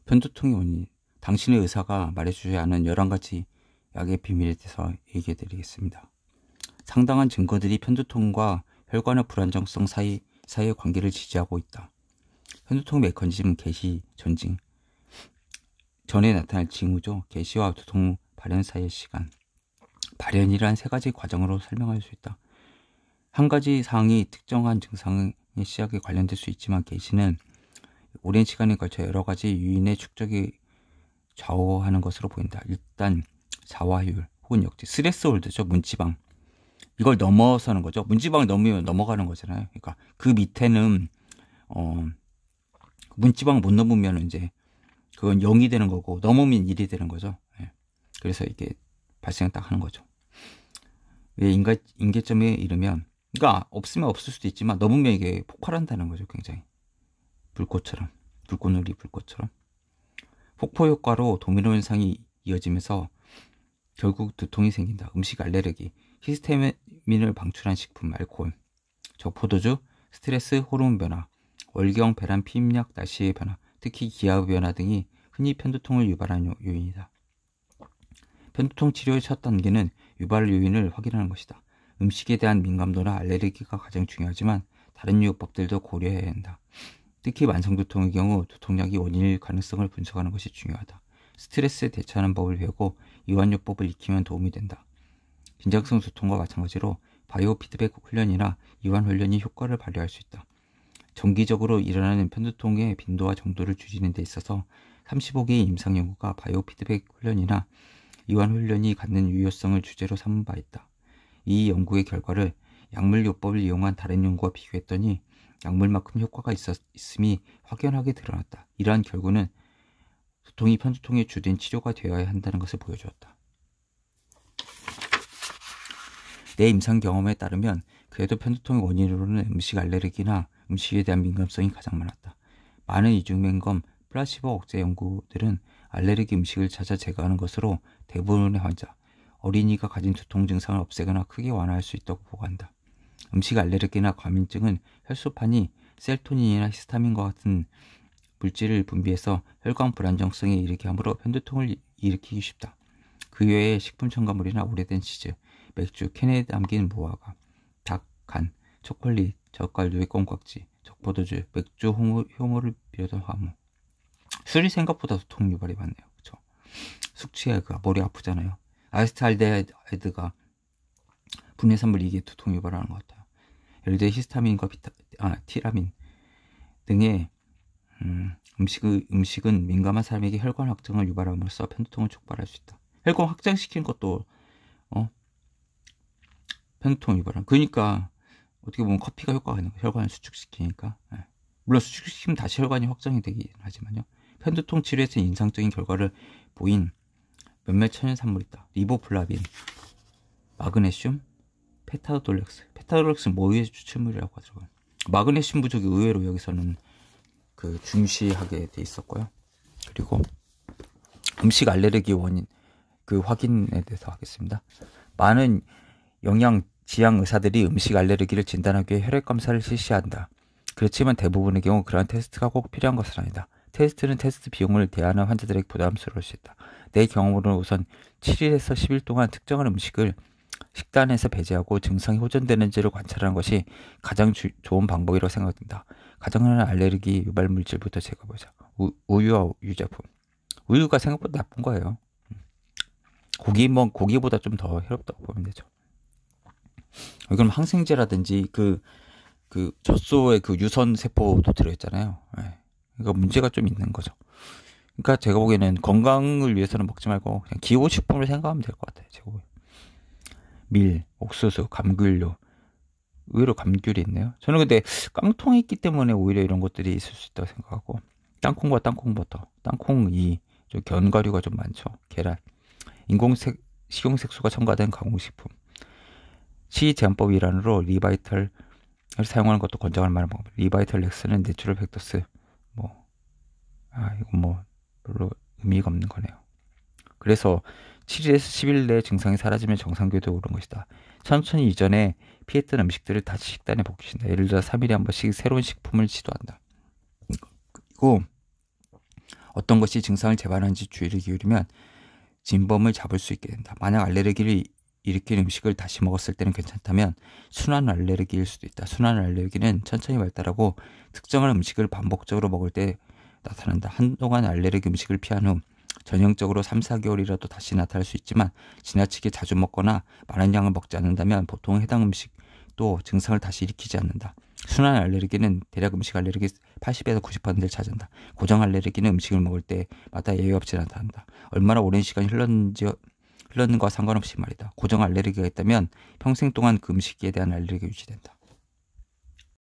편두통의 원인, 당신의 의사가 말해주지 않은 11가지 약의 비밀에 대해서 얘기해 드리겠습니다. 상당한 증거들이 편두통과 혈관의 불안정성 사이의 관계를 지지하고 있다. 편두통 메커니즘 개시 전징 전에 나타날 징후죠. 개시와 두통 발현 사이의 시간. 발현이란 3가지 과정으로 설명할 수 있다. 한 가지 사항이 특정한 증상의 시작에 관련될 수 있지만 개시는 오랜 시간에 걸쳐 여러 가지 요인의 축적이 좌우하는 것으로 보인다. 일단 자화율 혹은 역지, 스레스홀드죠. 문지방. 이걸 넘어서는 거죠. 문지방을 넘으면 넘어가는 거잖아요. 그러니까 그 밑에는 문지방을 못 넘으면 이제 그건 0이 되는 거고 넘으면 1이 되는 거죠. 예. 그래서 이게 발생을 딱 하는 거죠. 왜 인계점에 이르면, 그러니까 없으면 없을 수도 있지만 넘으면 이게 폭발한다는 거죠. 굉장히 불꽃처럼, 불꽃놀이 불꽃처럼 폭포 효과로 도미노 현상이 이어지면서 결국 두통이 생긴다. 음식 알레르기, 히스타민을 방출한 식품, 알코올, 저포도주, 스트레스, 호르몬 변화, 월경, 배란, 피임약, 날씨의 변화, 특히 기후 변화 등이 흔히 편두통을 유발하는 요인이다. 편두통 치료의 첫 단계는 유발 요인을 확인하는 것이다. 음식에 대한 민감도나 알레르기가 가장 중요하지만 다른 요법들도 고려해야 한다. 특히 만성두통의 경우 두통약이 원인일 가능성을 분석하는 것이 중요하다. 스트레스에 대처하는 법을 배우고 이완요법을 익히면 도움이 된다. 긴장성 두통과 마찬가지로 바이오 피드백 훈련이나 이완 훈련이 효과를 발휘할 수 있다. 정기적으로 일어나는 편두통의 빈도와 정도를 줄이는 데 있어서 35개의 임상 연구가 바이오 피드백 훈련이나 이완 훈련이 갖는 유효성을 주제로 삼은 바 있다. 이 연구의 결과를 약물요법을 이용한 다른 연구와 비교했더니 약물만큼 효과가 있음이 확연하게 드러났다. 이러한 결과는 두통이 편두통의 주된 치료가 되어야 한다는 것을 보여주었다. 내 임상 경험에 따르면 그래도 편두통의 원인으로는 음식 알레르기나 음식에 대한 민감성이 가장 많았다. 많은 이중맹검, 플라시보 억제 연구들은 알레르기 음식을 찾아 제거하는 것으로 대부분의 환자, 어린이가 가진 두통 증상을 없애거나 크게 완화할 수 있다고 보고한다. 음식 알레르기나 과민증은 혈소판이 셀토닌이나 히스타민과 같은 물질을 분비해서 혈관 불안정성에 이르게 하므로 편두통을 일으키기 쉽다. 그 외에 식품 첨가물이나 오래된 치즈, 맥주, 캔에 담긴 무화과, 닭, 간, 초콜릿, 젓갈류의 껌깍지, 적포도주, 맥주, 효모를 비롯한 화무. 술이 생각보다 두통 유발이 많네요. 그렇죠? 숙취가 머리 아프잖아요. 아세트알데히드가 분해산물, 이게 두통 유발하는 것 같아요. 예를 들어 히스타민과 티라민 등의 음식은 민감한 사람에게 혈관 확장을 유발함으로써 편두통을 촉발할 수 있다. 혈관 확장시키는 것도 편두통 유발함. 그러니까 어떻게 보면 커피가 효과가 있는 거예요. 혈관을 수축시키니까. 네. 물론 수축시키면 다시 혈관이 확장이 되긴 하지만요. 편두통 치료에서 인상적인 결과를 보인 몇몇 천연산물이 있다. 리보플라빈, 마그네슘, 페타돌렉스 모유의 추출물이라고 하더라고요. 마그네슘 부족이 의외로 여기서는 중시하게 돼 있었고요. 그리고 음식 알레르기 원인 확인에 대해서 하겠습니다. 많은 영양 지향 의사들이 음식 알레르기를 진단하기 위해 혈액 검사를 실시한다. 그렇지만 대부분의 경우 그러한 테스트가 꼭 필요한 것은 아니다. 테스트는 테스트 비용을 대하는 환자들에게 부담스러울 수 있다. 내 경험으로는 우선 7일에서 10일 동안 특정한 음식을 식단에서 배제하고 증상이 호전되는지를 관찰하는 것이 가장 좋은 방법이라고 생각된다. 가장 흔한 알레르기 유발 물질부터 제거해보자. 우유와 유제품. 우유가 생각보다 나쁜 거예요. 고기보다 좀 더 해롭다고 보면 되죠. 그럼 항생제라든지 젖소의 유선 세포도 들어있잖아요. 네. 그러니까 문제가 좀 있는 거죠. 그러니까 제가 보기에는 건강을 위해서는 먹지 말고 그냥 기호식품을 생각하면 될 것 같아요. 제가 보기에. 밀, 옥수수, 감귤류. 의외로 감귤이 있네요. 저는 근데 깡통이 있기 때문에 오히려 이런 것들이 있을 수 있다고 생각하고, 땅콩과 땅콩버터, 땅콩이 좀 견과류가 좀 많죠. 계란, 식용색소가 첨가된 가공식품. 시제한법 일환으로 리바이털을 사용하는 것도 권장할 만한 방법. 리바이털 렉스는 내추럴 팩터스. 이건 별로 의미가 없는 거네요. 그래서 7일에서 10일 내에 증상이 사라지면 정상궤도에 오른 것이다. 천천히 이전에 피했던 음식들을 다시 식단에 복귀신다. 예를 들어 3일에 한 번씩 새로운 식품을 시도한다. 그리고 어떤 것이 증상을 재발하는지 주의를 기울이면 진범을 잡을 수 있게 된다. 만약 알레르기를 일으킨 음식을 다시 먹었을 때는 괜찮다면 순환 알레르기일 수도 있다. 순환 알레르기는 천천히 발달하고 특정한 음식을 반복적으로 먹을 때 나타난다. 한동안 알레르기 음식을 피한 후 전형적으로 3, 4개월이라도 다시 나타날 수 있지만 지나치게 자주 먹거나 많은 양을 먹지 않는다면 보통 해당 음식도 증상을 다시 일으키지 않는다. 순환 알레르기는 대략 음식 알레르기 80에서 90%를 차지한다. 고정 알레르기는 음식을 먹을 때마다 예외 없이 나타난다. 얼마나 오랜 시간이 흘렀는 것과 상관없이 말이다. 고정 알레르기가 있다면 평생 동안 그 음식에 대한 알레르기가 유지된다.